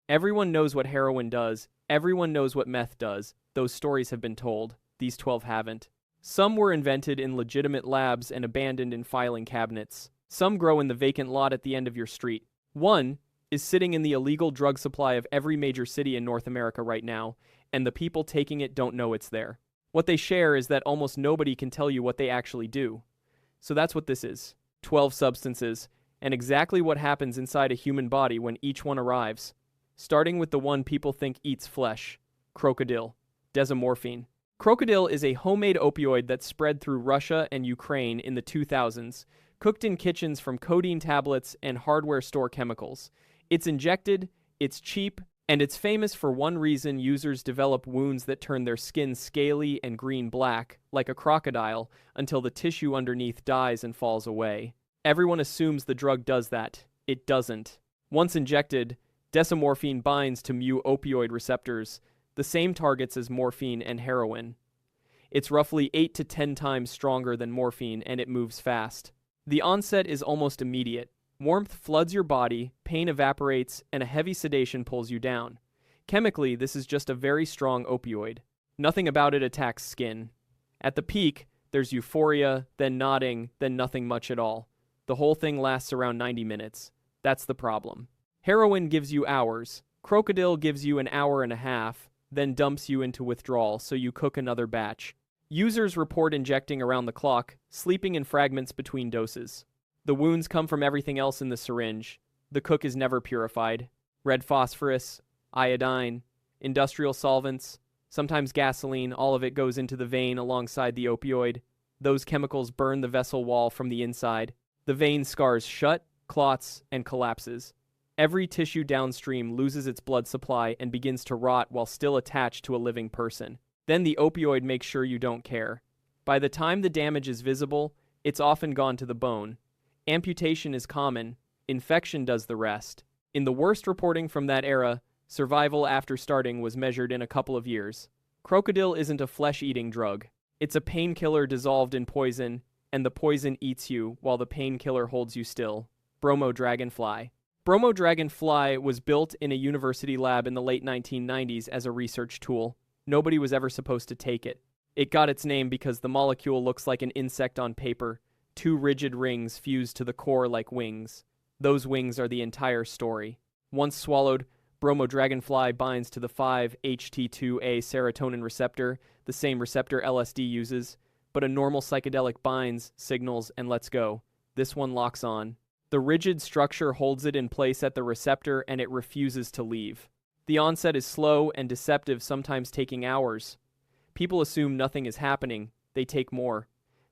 Everyone knows what heroin does. Everyone knows what meth does. Those stories have been told. These 12 haven't. Some were invented in legitimate labs and abandoned in filing cabinets. Some grow in the vacant lot at the end of your street. One is sitting in the illegal drug supply of every major city in North America right now, and the people taking it don't know it's there. What they share is that almost nobody can tell you what they actually do. So that's what this is. 12 substances, and exactly what happens inside a human body when each one arrives. Starting with the one people think eats flesh, crocodile, desomorphine. Crocodile is a homemade opioid that spread through Russia and Ukraine in the 2000s, cooked in kitchens from codeine tablets and hardware store chemicals. It's injected, it's cheap, and it's famous for one reason: users develop wounds that turn their skin scaly and green-black, like a crocodile, until the tissue underneath dies and falls away. Everyone assumes the drug does that. It doesn't. Once injected, desomorphine binds to mu-opioid receptors, the same targets as morphine and heroin. It's roughly 8 to 10 times stronger than morphine, and it moves fast. The onset is almost immediate. Warmth floods your body, pain evaporates, and a heavy sedation pulls you down. Chemically, this is just a very strong opioid. Nothing about it attacks skin. At the peak, there's euphoria, then nodding, then nothing much at all. The whole thing lasts around 90 minutes. That's the problem. Heroin gives you hours. Crocodile gives you an hour and a half, then dumps you into withdrawal, so you cook another batch. Users report injecting around the clock, sleeping in fragments between doses. The wounds come from everything else in the syringe. The cook is never purified. Red phosphorus, iodine, industrial solvents, sometimes gasoline, all of it goes into the vein alongside the opioid. Those chemicals burn the vessel wall from the inside. The vein scars shut, clots, and collapses. Every tissue downstream loses its blood supply and begins to rot while still attached to a living person. Then the opioid makes sure you don't care. By the time the damage is visible, it's often gone to the bone. Amputation is common. Infection does the rest. In the worst reporting from that era, survival after starting was measured in a couple of years. Crocodile isn't a flesh-eating drug. It's a painkiller dissolved in poison, and the poison eats you while the painkiller holds you still. Bromo dragonfly. Bromo dragonfly was built in a university lab in the late 1990s as a research tool. Nobody was ever supposed to take it. It got its name because the molecule looks like an insect on paper. Two rigid rings fused to the core like wings. Those wings are the entire story. Once swallowed, Bromo dragonfly binds to the 5-HT2A serotonin receptor, the same receptor LSD uses, but a normal psychedelic binds, signals, and lets go. This one locks on. The rigid structure holds it in place at the receptor, and it refuses to leave. The onset is slow and deceptive, sometimes taking hours. People assume nothing is happening. They take more.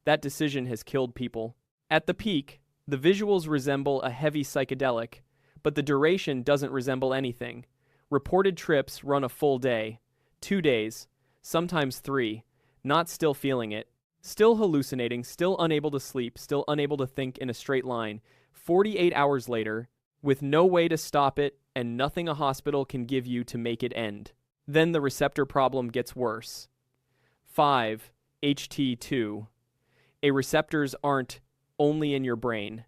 That decision has killed people. At the peak, the visuals resemble a heavy psychedelic, but the duration doesn't resemble anything. Reported trips run a full day, 2 days, sometimes 3, not still feeling it, still hallucinating, still unable to sleep, still unable to think in a straight line, 48 hours later, with no way to stop it and nothing a hospital can give you to make it end. Then the receptor problem gets worse. 5-HT2. Receptors aren't only in your brain.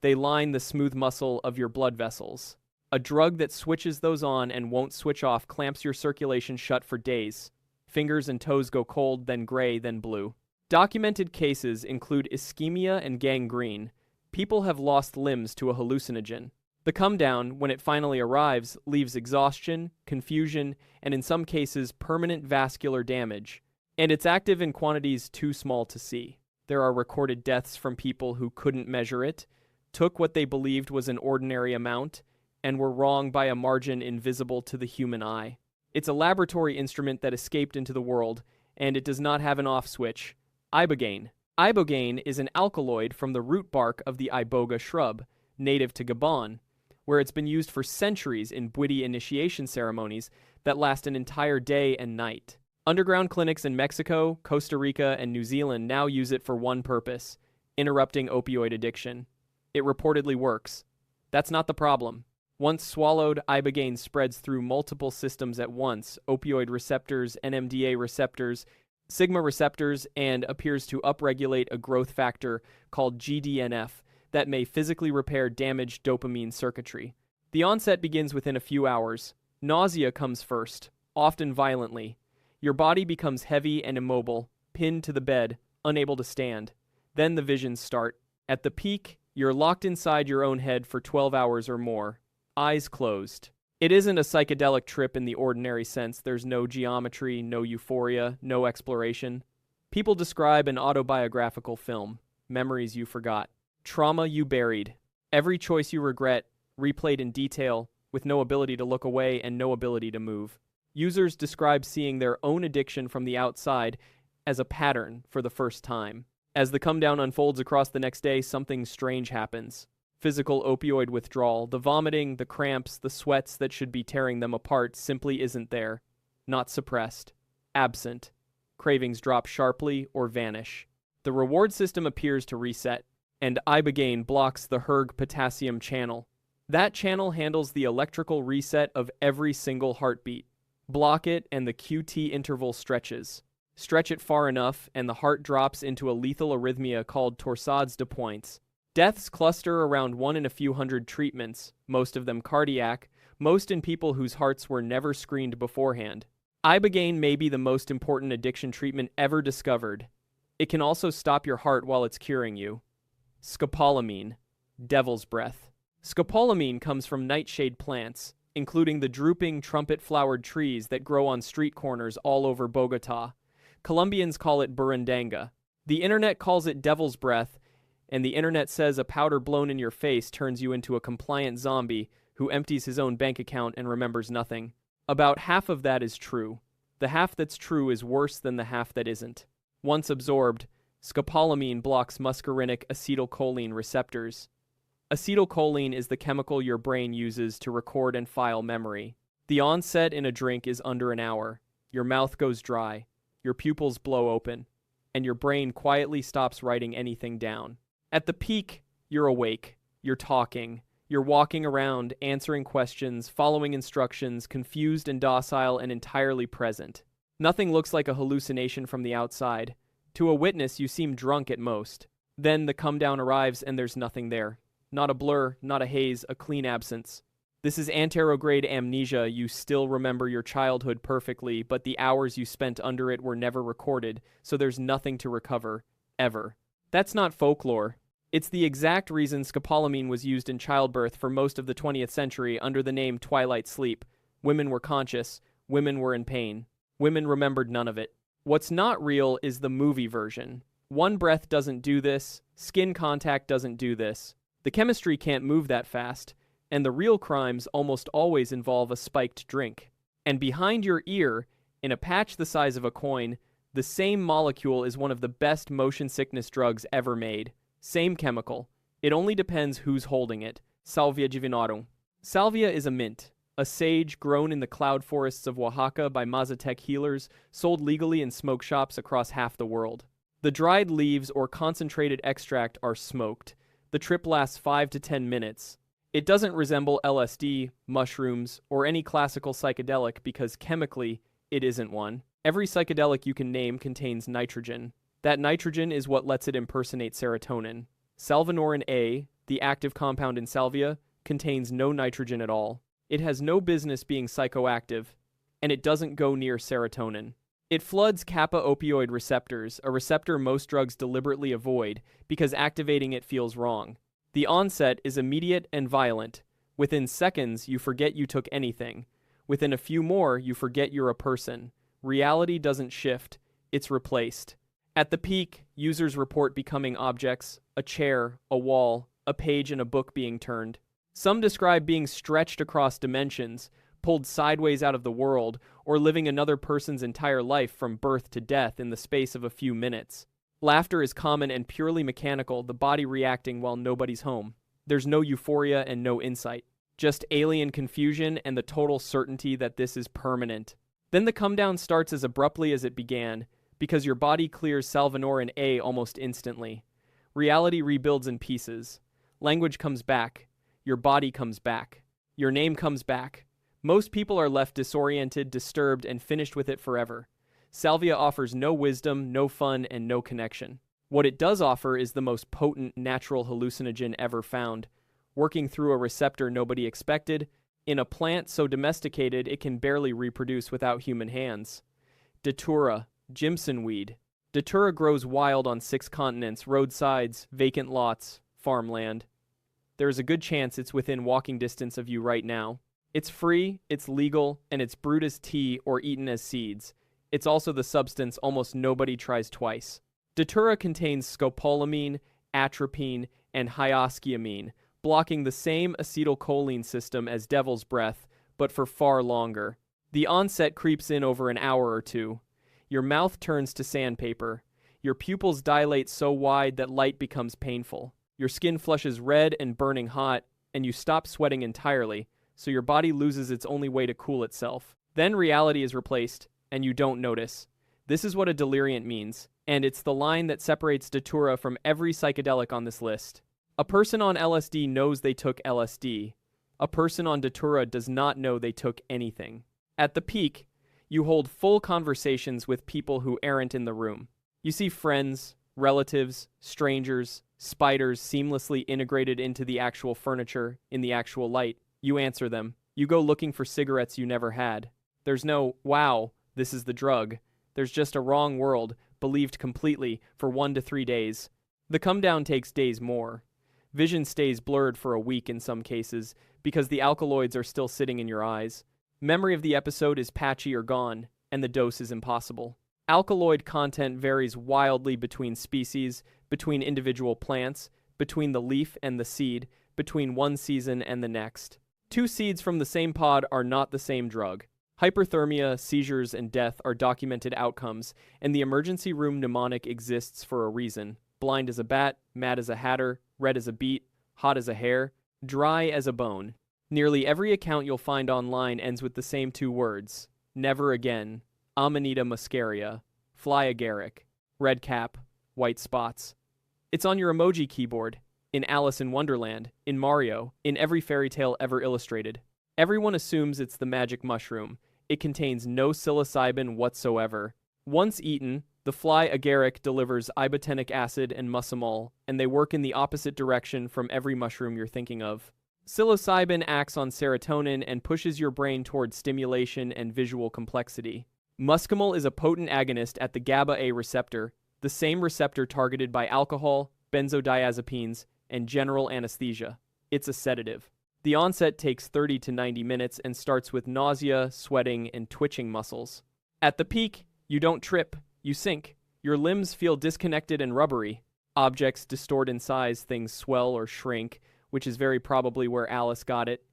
They line the smooth muscle of your blood vessels. A drug that switches those on and won't switch off clamps your circulation shut for days. Fingers and toes go cold, then gray, then blue. Documented cases include ischemia and gangrene. People have lost limbs to a hallucinogen. The come down, when it finally arrives, leaves exhaustion, confusion, and in some cases permanent vascular damage. And it's active in quantities too small to see. There are recorded deaths from people who couldn't measure it, took what they believed was an ordinary amount, and were wrong by a margin invisible to the human eye. It's a laboratory instrument that escaped into the world, and it does not have an off switch. Ibogaine. Ibogaine is an alkaloid from the root bark of the iboga shrub, native to Gabon, where it's been used for centuries in Bwiti initiation ceremonies that last an entire day and night. Underground clinics in Mexico, Costa Rica, and New Zealand now use it for one purpose: interrupting opioid addiction. It reportedly works. That's not the problem. Once swallowed, ibogaine spreads through multiple systems at once: opioid receptors, NMDA receptors, sigma receptors, and appears to upregulate a growth factor called GDNF that may physically repair damaged dopamine circuitry. The onset begins within a few hours. Nausea comes first, often violently. Your body becomes heavy and immobile, pinned to the bed, unable to stand. Then the visions start. At the peak, you're locked inside your own head for 12 hours or more, eyes closed. It isn't a psychedelic trip in the ordinary sense. There's no geometry, no euphoria, no exploration. People describe an autobiographical film, memories you forgot, trauma you buried, every choice you regret, replayed in detail, with no ability to look away and no ability to move. Users describe seeing their own addiction from the outside as a pattern for the first time. As the come down unfolds across the next day, something strange happens. Physical opioid withdrawal, the vomiting, the cramps, the sweats that should be tearing them apart simply isn't there. Not suppressed. Absent. Cravings drop sharply or vanish. The reward system appears to reset, and ibogaine blocks the hERG potassium channel. That channel handles the electrical reset of every single heartbeat. Block it and the QT interval stretches. Stretch it far enough and the heart drops into a lethal arrhythmia called torsades de pointes. Deaths cluster around 1 in a few hundred treatments, most of them cardiac, most in people whose hearts were never screened beforehand. Ibogaine may be the most important addiction treatment ever discovered. It can also stop your heart while it's curing you. Scopolamine, devil's breath. Scopolamine comes from nightshade plants, including the drooping trumpet-flowered trees that grow on street corners all over Bogota. Colombians call it burundanga. The internet calls it devil's breath, and the internet says a powder blown in your face turns you into a compliant zombie who empties his own bank account and remembers nothing. About half of that is true. The half that's true is worse than the half that isn't. Once absorbed, scopolamine blocks muscarinic acetylcholine receptors. Acetylcholine is the chemical your brain uses to record and file memory. The onset in a drink is under an hour. Your mouth goes dry, your pupils blow open, and your brain quietly stops writing anything down. At the peak, you're awake, you're talking, you're walking around, answering questions, following instructions, confused and docile and entirely present. Nothing looks like a hallucination from the outside. To a witness, you seem drunk at most. Then the come-down arrives and there's nothing there. Not a blur, not a haze, a clean absence. This is anterograde amnesia. You still remember your childhood perfectly, but the hours you spent under it were never recorded, so there's nothing to recover, ever. That's not folklore. It's the exact reason scopolamine was used in childbirth for most of the 20th century under the name twilight sleep. Women were conscious, women were in pain. Women remembered none of it. What's not real is the movie version. One breath doesn't do this, skin contact doesn't do this. The chemistry can't move that fast, and the real crimes almost always involve a spiked drink. And behind your ear, in a patch the size of a coin, the same molecule is one of the best motion sickness drugs ever made. Same chemical. It only depends who's holding it. Salvia divinorum. Salvia is a mint, a sage grown in the cloud forests of Oaxaca by Mazatec healers, sold legally in smoke shops across half the world. The dried leaves or concentrated extract are smoked. The trip lasts 5 to 10 minutes. It doesn't resemble LSD, mushrooms, or any classical psychedelic because chemically, it isn't one. Every psychedelic you can name contains nitrogen. That nitrogen is what lets it impersonate serotonin. Salvinorin A, the active compound in salvia, contains no nitrogen at all. It has no business being psychoactive, and it doesn't go near serotonin. It floods kappa opioid receptors, a receptor most drugs deliberately avoid because activating it feels wrong. The onset is immediate and violent. Within seconds, you forget you took anything. Within a few more, you forget you're a person. Reality doesn't shift, it's replaced. At the peak, users report becoming objects, a chair, a wall, a page in a book being turned. Some describe being stretched across dimensions, pulled sideways out of the world, or living another person's entire life from birth to death in the space of a few minutes. Laughter is common and purely mechanical, the body reacting while nobody's home. There's no euphoria and no insight. Just alien confusion and the total certainty that this is permanent. Then the come down starts as abruptly as it began, because your body clears salvinorin A almost instantly. Reality rebuilds in pieces. Language comes back. Your body comes back. Your name comes back. Most people are left disoriented, disturbed, and finished with it forever. Salvia offers no wisdom, no fun, and no connection. What it does offer is the most potent natural hallucinogen ever found. working through a receptor nobody expected, in a plant so domesticated it can barely reproduce without human hands. Datura, Jimson weed. Datura grows wild on 6 continents, roadsides, vacant lots, farmland. There is a good chance it's within walking distance of you right now. It's free, it's legal, and it's brewed as tea or eaten as seeds. It's also the substance almost nobody tries twice. Datura contains scopolamine, atropine, and hyoscyamine, blocking the same acetylcholine system as devil's breath, but for far longer. The onset creeps in over an hour or two. Your mouth turns to sandpaper. Your pupils dilate so wide that light becomes painful. Your skin flushes red and burning hot, and you stop sweating entirely, so your body loses its only way to cool itself. Then reality is replaced, and you don't notice. This is what a deliriant means, and it's the line that separates Datura from every psychedelic on this list. A person on LSD knows they took LSD. A person on Datura does not know they took anything. At the peak, you hold full conversations with people who aren't in the room. You see friends, relatives, strangers, spiders seamlessly integrated into the actual furniture, in the actual light. You answer them. You go looking for cigarettes you never had. There's no, wow, this is the drug. There's just a wrong world, believed completely, for 1 to 3 days. The come down takes days more. Vision stays blurred for a week in some cases, because the alkaloids are still sitting in your eyes. Memory of the episode is patchy or gone, and the dose is impossible. Alkaloid content varies wildly between species, between individual plants, between the leaf and the seed, between one season and the next. 2 seeds from the same pod are not the same drug. Hyperthermia, seizures, and death are documented outcomes, and the emergency room mnemonic exists for a reason. Blind as a bat, mad as a hatter, red as a beet, hot as a hair, dry as a bone. Nearly every account you'll find online ends with the same 2 words. Never again. Amanita muscaria. Fly agaric. Red cap. White spots. It's on your emoji keyboard. In Alice in Wonderland. In Mario. In every fairy tale ever illustrated. Everyone assumes it's the magic mushroom. It contains no psilocybin whatsoever. Once eaten, the fly agaric delivers ibotenic acid and muscimol, and they work in the opposite direction from every mushroom you're thinking of. Psilocybin acts on serotonin and pushes your brain toward stimulation and visual complexity. Muscimol is a potent agonist at the GABA-A receptor, the same receptor targeted by alcohol, benzodiazepines, and general anesthesia. It's a sedative. The onset takes 30 to 90 minutes and starts with nausea, sweating, and twitching muscles. At the peak, you don't trip, you sink. Your limbs feel disconnected and rubbery. Objects distort in size, things swell or shrink, which is very probably where Alice got it.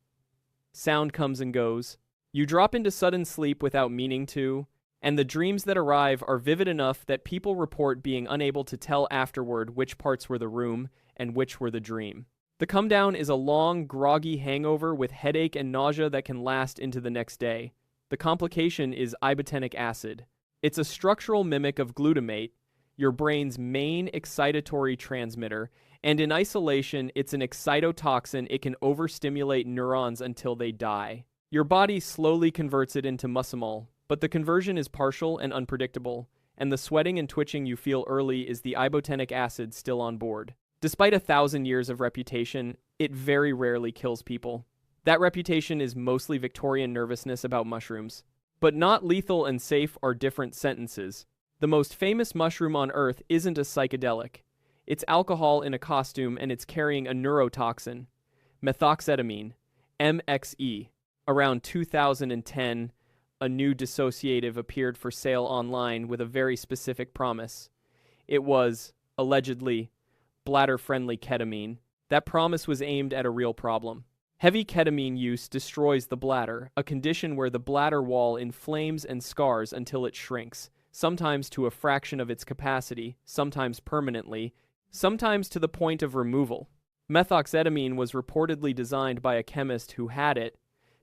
Sound comes and goes. You drop into sudden sleep without meaning to, and the dreams that arrive are vivid enough that people report being unable to tell afterward which parts were the room and which were the dream. The come down is a long, groggy hangover with headache and nausea that can last into the next day. The complication is ibotenic acid. It's a structural mimic of glutamate, your brain's main excitatory transmitter, and in isolation, it's an excitotoxin. It can overstimulate neurons until they die. Your body slowly converts it into muscimol, but the conversion is partial and unpredictable, and the sweating and twitching you feel early is the ibotenic acid still on board. Despite 1,000 years of reputation, it very rarely kills people. That reputation is mostly Victorian nervousness about mushrooms. But not lethal and safe are different sentences. The most famous mushroom on Earth isn't a psychedelic. It's alcohol in a costume, and it's carrying a neurotoxin, methoxetamine, MXE. Around 2010, a new dissociative appeared for sale online with a very specific promise. It was, allegedly, bladder-friendly ketamine. That promise was aimed at a real problem. Heavy ketamine use destroys the bladder, a condition where the bladder wall inflames and scars until it shrinks, sometimes to a fraction of its capacity, sometimes permanently, sometimes to the point of removal. Methoxetamine was reportedly designed by a chemist who had it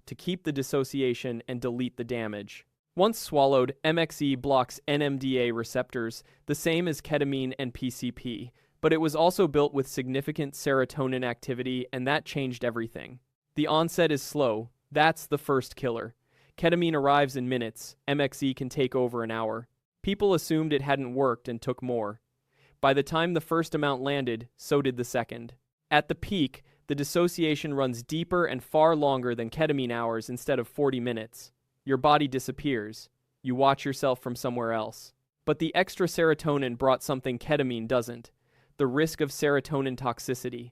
to keep the dissociation and delete the damage. Once swallowed, MXE blocks NMDA receptors, the same as ketamine and PCP, but it was also built with significant serotonin activity, and that changed everything. The onset is slow. That's the first killer. Ketamine arrives in minutes. MXE can take over an hour. People assumed it hadn't worked and took more. By the time the first amount landed, so did the second. At the peak, The dissociation runs deeper and far longer than ketamine hours instead of 40 minutes. Your body disappears. You watch yourself from somewhere else. But the extra serotonin brought something ketamine doesn't. The risk of serotonin toxicity,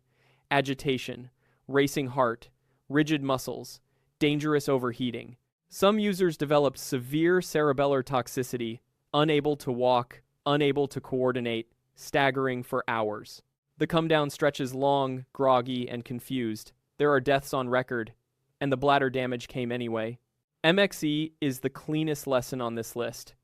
agitation, racing heart, rigid muscles, dangerous overheating. Some users developed severe cerebellar toxicity, unable to walk, unable to coordinate, staggering for hours. The come-down stretches long, groggy, and confused. There are deaths on record, and the bladder damage came anyway. MXE is the cleanest lesson on this list.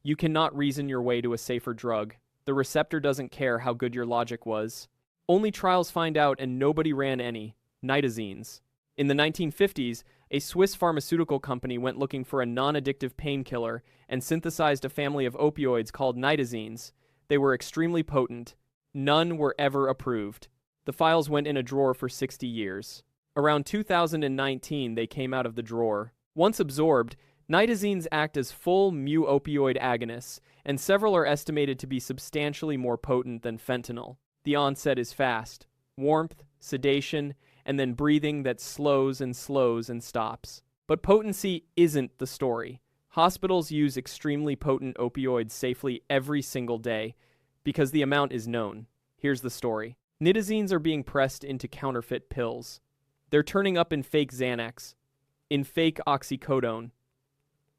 You cannot reason your way to a safer drug. The receptor doesn't care how good your logic was. Only trials find out, and nobody ran any. Nitazines. In the 1950s, a Swiss pharmaceutical company went looking for a non-addictive painkiller and synthesized a family of opioids called nitazines. They were extremely potent. None were ever approved. The files went in a drawer for 60 years. Around 2019, they came out of the drawer. Once absorbed, nitazines act as full mu-opioid agonists, and several are estimated to be substantially more potent than fentanyl. The onset is fast. Warmth, sedation, and then breathing that slows and stops. But potency isn't the story. Hospitals use extremely potent opioids safely every single day because the amount is known. Here's the story. Nitazines are being pressed into counterfeit pills. They're turning up in fake Xanax, in fake oxycodone.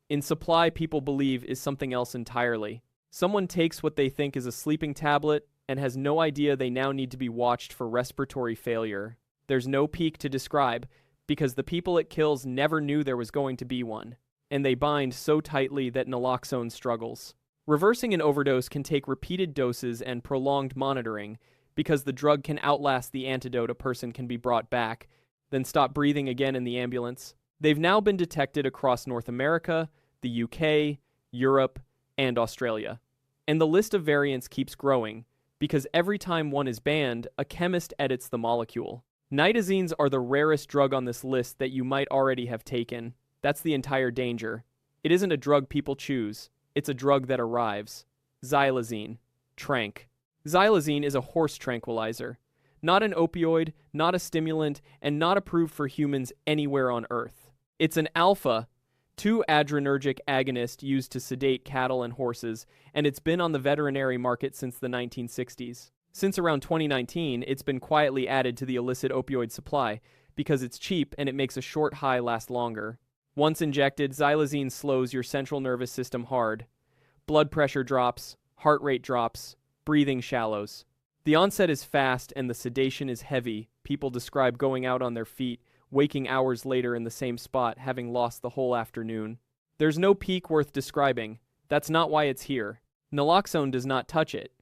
In supply people believe is something else entirely. Someone takes what they think is a sleeping tablet and has no idea they now need to be watched for respiratory failure. There's no peak to describe because the people it kills never knew there was going to be one, and they bind so tightly that naloxone struggles. Reversing an overdose can take repeated doses and prolonged monitoring because the drug can outlast the antidote. A person can be brought back, then stop breathing again in the ambulance. They've now been detected across North America, the UK, Europe, and Australia. And the list of variants keeps growing because every time one is banned, a chemist edits the molecule. Nitazines are the rarest drug on this list that you might already have taken. That's the entire danger. It isn't a drug people choose. It's a drug that arrives. Xylazine. Tranq. Xylazine is a horse tranquilizer. Not an opioid, not a stimulant, and not approved for humans anywhere on Earth. It's an alpha, 2-adrenergic agonist used to sedate cattle and horses, and it's been on the veterinary market since the 1960s. Since around 2019, it's been quietly added to the illicit opioid supply because it's cheap and it makes a short high last longer. Once injected, xylazine slows your central nervous system hard. Blood pressure drops, heart rate drops, breathing shallows. The onset is fast and the sedation is heavy. People describe going out on their feet, waking hours later in the same spot, having lost the whole afternoon. There's no peak worth describing. That's not why it's here. Naloxone does not touch it.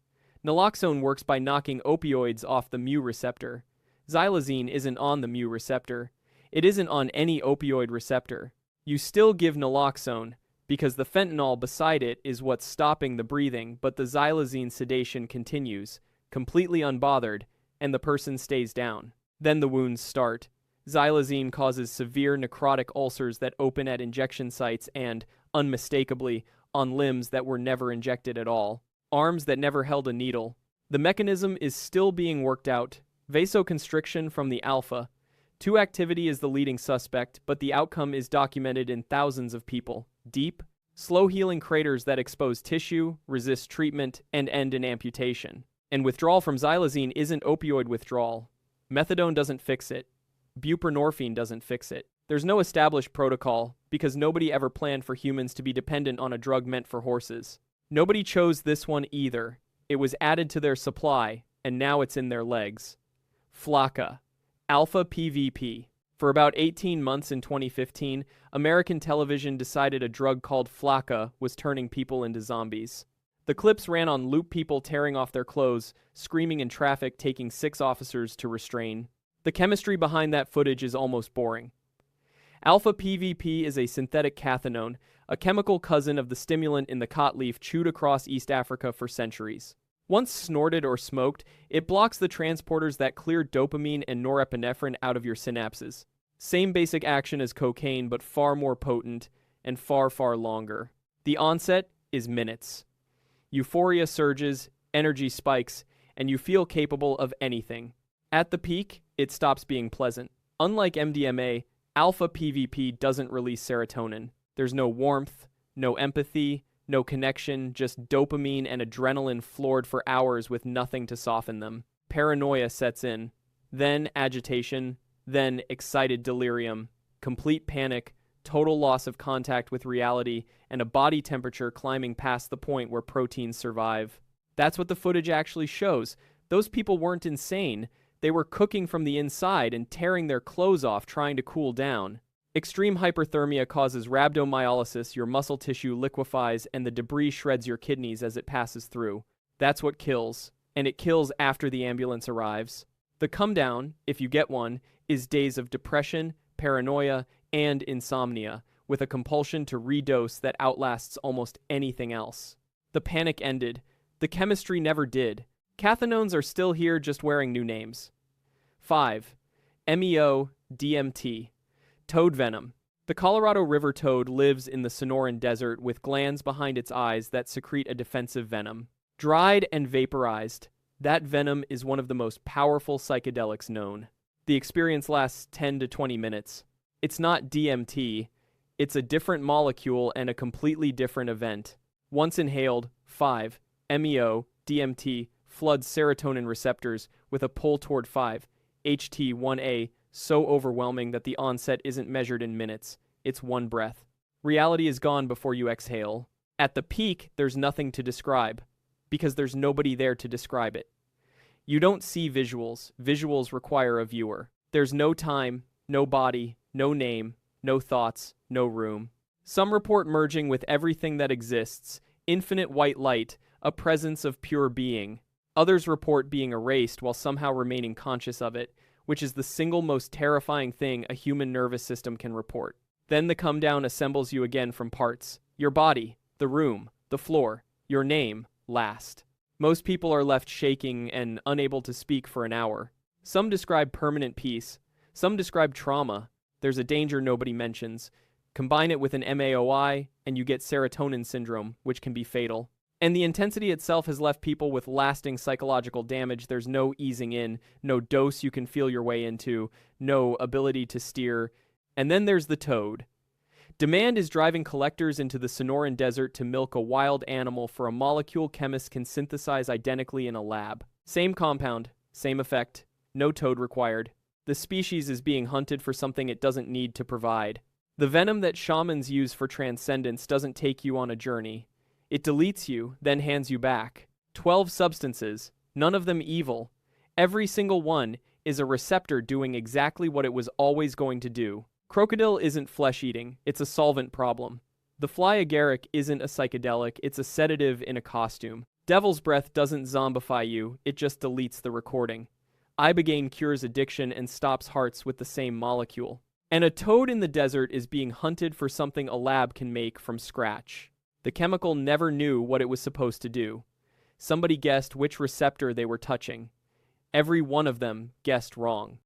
Naloxone works by knocking opioids off the mu receptor. Xylazine isn't on the mu receptor. It isn't on any opioid receptor. You still give naloxone because the fentanyl beside it is what's stopping the breathing, but the xylazine sedation continues, completely unbothered, and the person stays down. Then the wounds start. Xylazine causes severe necrotic ulcers that open at injection sites and, unmistakably, on limbs that were never injected at all. Arms that never held a needle. The mechanism is still being worked out. Vasoconstriction from the alpha. 2 activity is the leading suspect, but the outcome is documented in thousands of people. Deep, slow-healing craters that expose tissue, resist treatment, and end in amputation. And withdrawal from xylazine isn't opioid withdrawal. Methadone doesn't fix it. Buprenorphine doesn't fix it. There's no established protocol because nobody ever planned for humans to be dependent on a drug meant for horses. Nobody chose this one either. It was added to their supply, and now it's in their legs. Flakka. Alpha PVP. For about 18 months in 2015, American television decided a drug called Flakka was turning people into zombies. The clips ran on loop, people tearing off their clothes, screaming in traffic, taking 6 officers to restrain. The chemistry behind that footage is almost boring. Alpha PVP is a synthetic cathinone, a chemical cousin of the stimulant in the cot leaf chewed across East Africa for centuries. Once snorted or smoked, it blocks the transporters that clear dopamine and norepinephrine out of your synapses. Same basic action as cocaine, but far more potent and far, far longer. The onset is minutes. Euphoria surges, energy spikes, and you feel capable of anything. At the peak, it stops being pleasant. Unlike MDMA, alpha PVP doesn't release serotonin. There's no warmth, no empathy, no connection, just dopamine and adrenaline floored for hours with nothing to soften them. Paranoia sets in, then agitation, then excited delirium, complete panic, total loss of contact with reality, and a body temperature climbing past the point where proteins survive. That's what the footage actually shows. Those people weren't insane. They were cooking from the inside and tearing their clothes off trying to cool down. Extreme hyperthermia causes rhabdomyolysis, your muscle tissue liquefies, and the debris shreds your kidneys as it passes through. That's what kills, and it kills after the ambulance arrives. The come down, if you get one, is days of depression, paranoia, and insomnia, with a compulsion to redose that outlasts almost anything else. The panic ended. The chemistry never did. Cathinones are still here, just wearing new names. 5. MEO-DMT. Toad venom. The Colorado River toad lives in the Sonoran Desert with glands behind its eyes that secrete a defensive venom. Dried and vaporized, that venom is one of the most powerful psychedelics known. The experience lasts 10 to 20 minutes. It's not DMT, it's a different molecule and a completely different event. Once inhaled, 5. MEO-DMT floods serotonin receptors with a pull toward 5-HT1A so overwhelming that the onset isn't measured in minutes. It's one breath. Reality is gone before you exhale. At the peak, there's nothing to describe, because there's nobody there to describe it. You don't see visuals. Visuals require a viewer. There's no time, no body, no name, no thoughts, no room. Some report merging with everything that exists, infinite white light, a presence of pure being. Others report being erased while somehow remaining conscious of it, which is the single most terrifying thing a human nervous system can report. Then the come down assembles you again from parts. Your body, the room, the floor, your name, last. Most people are left shaking and unable to speak for an hour. Some describe permanent peace. Some describe trauma. There's a danger nobody mentions. Combine it with an MAOI, and you get serotonin syndrome, which can be fatal. And the intensity itself has left people with lasting psychological damage. There's no easing in, no dose you can feel your way into, no ability to steer. And then there's the toad. Demand is driving collectors into the Sonoran Desert to milk a wild animal for a molecule chemists can synthesize identically in a lab. Same compound, same effect, no toad required. The species is being hunted for something it doesn't need to provide. The venom that shamans use for transcendence doesn't take you on a journey. It deletes you, then hands you back. 12 substances, none of them evil. Every single one is a receptor doing exactly what it was always going to do. Crocodile isn't flesh-eating, it's a solvent problem. The fly agaric isn't a psychedelic, it's a sedative in a costume. Devil's breath doesn't zombify you, it just deletes the recording. Ibogaine cures addiction and stops hearts with the same molecule. And a toad in the desert is being hunted for something a lab can make from scratch. The chemical never knew what it was supposed to do. Somebody guessed which receptor they were touching. Every one of them guessed wrong.